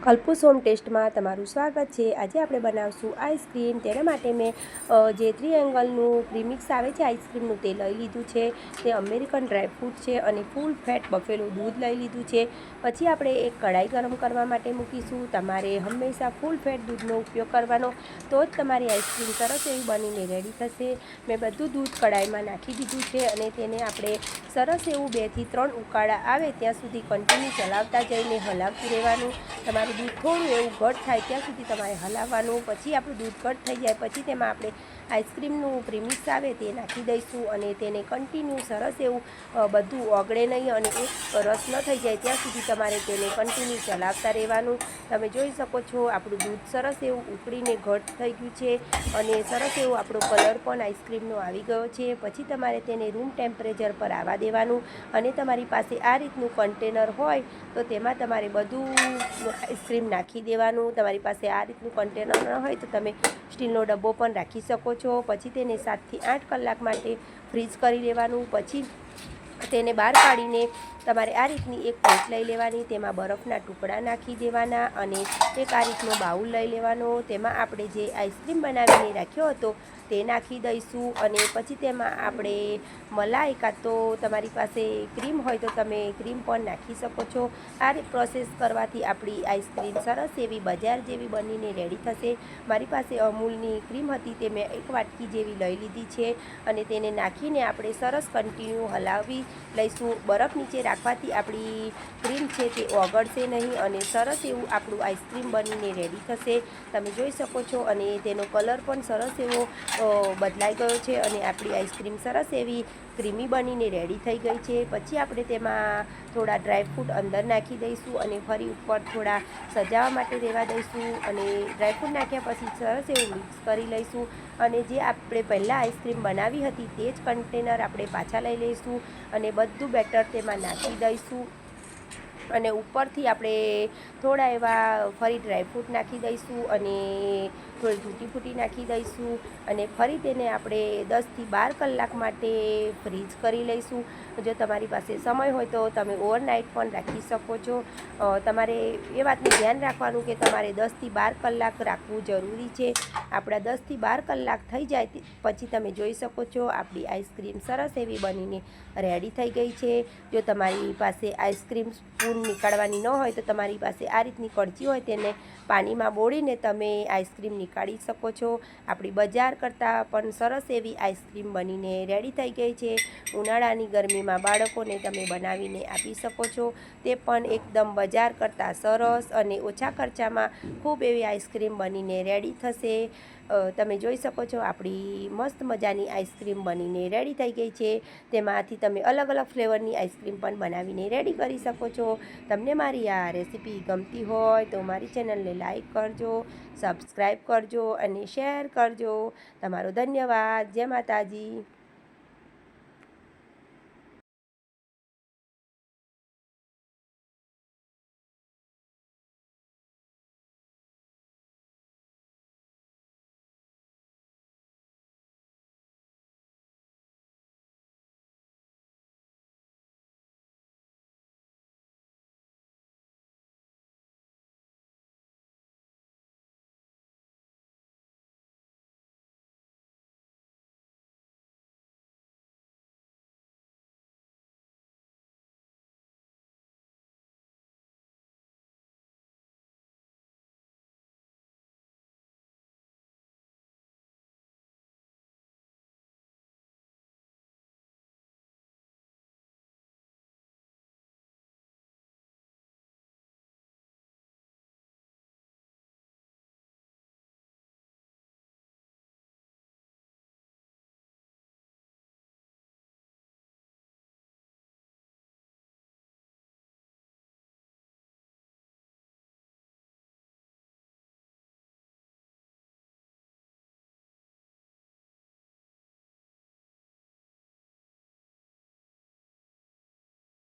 કલ્પૂસ home ટેસ્ટમાં તમારું સ્વાગત છે। આજે આપણે બનાવશું આઈસ્ક્રીમ। તેના માટે મેં જે 3 એંગલનું પ્રીમિક્સ આવે છે આઈસ્ક્રીમનું તે લઈ લીધું છે। તે અમેરિકન ડ્રાયફ્રૂટ છે અને ફૂલ ફેટ બફેલું દૂધ લઈ લીધું છે। પછી આપણે એક કઢાઈ ગરમ કરવા માટે મૂકીશું। તમારે હંમેશા ફૂલ ફેટ દૂધનો ઉપયોગ કરવાનો, તો જ તમારી આઈસ્ક્રીમ સરસ એવી બનીને રેડી થશે। મેં બધું દૂધ કઢાઈમાં નાખી દીધું છે અને તેને આપણે સરસ એવું 2 થી 3 ઉકાળા આવે ત્યાં સુધી કન્ટિન્યુ ચલાવતા જઈને હલાવતું રહેવાનું। તમારું દૂધ થોડું એવું ઘટ થાય ત્યાં સુધી તમારે હલાવવાનું। પછી આપણું દૂધ ઘટ થઈ જાય પછી તેમાં આપણે આઈસ્ક્રીમનું પ્રીમિક્સ આવે તે નાખી દઈશું અને તેને કન્ટિન્યુ સરસ એવું બધું ઓગળે નહીં અને એક રસ ન થઈ જાય ત્યાં સુધી તમારે તેને કન્ટિન્યુ ચલાવતા રહેવાનું। તમે જોઈ શકો છો આપણું દૂધ સરસ એવું ઉકળીને ઘટ થઈ ગયું છે અને સરસ એવું આપણો કલર પણ આઈસ્ક્રીમનો આવી ગયો છે। પછી તમારે તેને રૂમ ટેમ્પરેચર પર આવવા દેવાનું અને તમારી પાસે આ રીતનું કન્ટેનર હોય તો તેમાં તમારે બધું આઈસ્ક્રીમ નાખી દેવાનું। તમારી પાસે આ રીતનું કન્ટેનર ન હોય તો તમે સ્ટીલનો ડબ્બો પણ રાખી શકો છો। પછી તેને 7 થી 8 કલાક માટે ફ્રીઝ કરી લેવાનું। પછી તેને બહાર કાઢીને તમારે આ રીતની એક પ્લેટ લઈ લેવાની, તેમાં બરફના ટુકડા નાખી દેવાના અને એક આ રીતનો બાઉલ લઈ લેવાનો। તેમાં આપણે જે આઈસ્ક્રીમ બનાવીને રાખ્યો હતો તે નાખી દઈશું અને પછી તેમાં આપણે મલાઈ કાં તો તમારી પાસે ક્રીમ હોય તો તમે ક્રીમ પણ નાખી શકો છો। આ પ્રોસેસ કરવાથી આપણી આઈસ્ક્રીમ સરસ એવી બજાર જેવી બનીને રેડી થશે। મારી પાસે અમૂલની ક્રીમ હતી તે મેં 1 વાટકી જેવી લઈ લીધી છે અને તેને નાખીને આપણે સરસ કન્ટિન્યુ હલાવી લઈશું। બરફ નીચે રાખવાથી આપણી ક્રીમ છે તે ઓગળશે નહીં અને સરસ એવું આપણું આઈસ્ક્રીમ બનીને રેડી થશે। તમે જોઈ શકો છો અને તેનો કલર પણ સરસ એવો બદલાઈ ગયો છે અને આપણી આઈસ્ક્રીમ સરસ એવી ક્રીમી બનીને રેડી થઈ ગઈ છે। પછી આપણે તેમાં થોડા ડ્રાયફ્રૂટ અંદર નાખી દઈશું અને ફરી ઉપર થોડા સજાવવા માટે રહેવા દઈશું અને ડ્રાયફ્રૂટ નાખ્યા પછી સરસ એવું મિક્સ કરી લઈશું અને જે આપણે પહેલાં આઈસ્ક્રીમ બનાવી હતી તે જ કન્ટેનર આપણે પાછા લઈ લઈશું અને બધું બેટર તેમાં નાખી દઈશું અને ઉપરથી આપણે થોડા એવા ફરી ડ્રાયફ્રૂટ નાખી દઈશું અને થોડી તૂટી ફૂટી નાખી દઈશું અને ફરી તેને આપણે 10 થી 12 કલાક માટે ફ્રીઝ કરી લઈશું। જો તમારી પાસે સમય હોય તો તમે ઓવરનાઇટ પણ રાખી શકો છો। તમારે એ વાતનું ધ્યાન રાખવાનું કે તમારે 10 થી 12 કલાક રાખવું જરૂરી છે। આપણા 10 થી 12 કલાક થઈ જાય પછી તમે જોઈ શકો છો આપણી આઈસ્ક્રીમ સરસ એવી બનીને રેડી થઈ ગઈ છે। જો તમારી પાસે આઈસ્ક્રીમ સ્પૂન નીકાળવાની ન હોય તો તમારી પાસે આ રીતની કળચી હોય તેને પાણીમાં બોળીને તમે આઈસ્ક્રીમ નીકાળી શકો છો। આપણી બજાર કરતાં પણ સરસ એવી આઈસ્ક્રીમ બનીને રેડી થઈ ગઈ છે। ઉનાળાની ગરમીમાં બાળકોને તમે બનાવીને આપી શકો છો, તે પણ એકદમ બજાર કરતાં સરસ અને ઓછા ખર્ચામાં ખૂબ એવી આઈસ્ક્રીમ બનીને રેડી થશે। તમે જોઈ શકો છો આપણી મસ્ત મજાની આઈસ્ક્રીમ બનીને રેડી થઈ ગઈ છે। તેમાંથી તમે અલગ અલગ ફ્લેવરની આઈસ્ક્રીમ પણ બનાવીને રેડી કરી શકો છો। તમને મારી આ રેસીપી ગમતી હોય તો મારી ચેનલને લાઈક કરજો, સબસ્ક્રાઈબ કરજો અને શેર કરજો। તમારો ધન્યવાદ। જય માતાજી।